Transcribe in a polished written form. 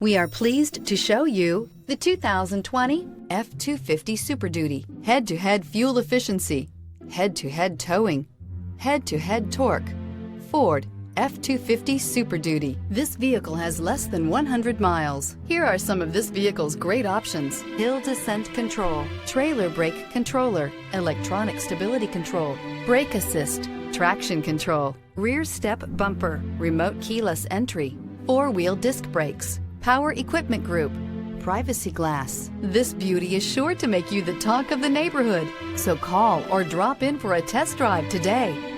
We are pleased to show you the 2020 F-250 Super Duty. Head-to-head fuel efficiency, head-to-head towing, head-to-head torque. Ford F-250 Super Duty. This vehicle has less than 100 miles. Here are some of this vehicle's great options: hill descent control, trailer brake controller, electronic stability control, brake assist, traction control, rear step bumper, remote keyless entry, four-wheel disc brakes, power equipment group, privacy glass. This beauty is sure to make you the talk of the neighborhood. So call or drop in for a test drive today.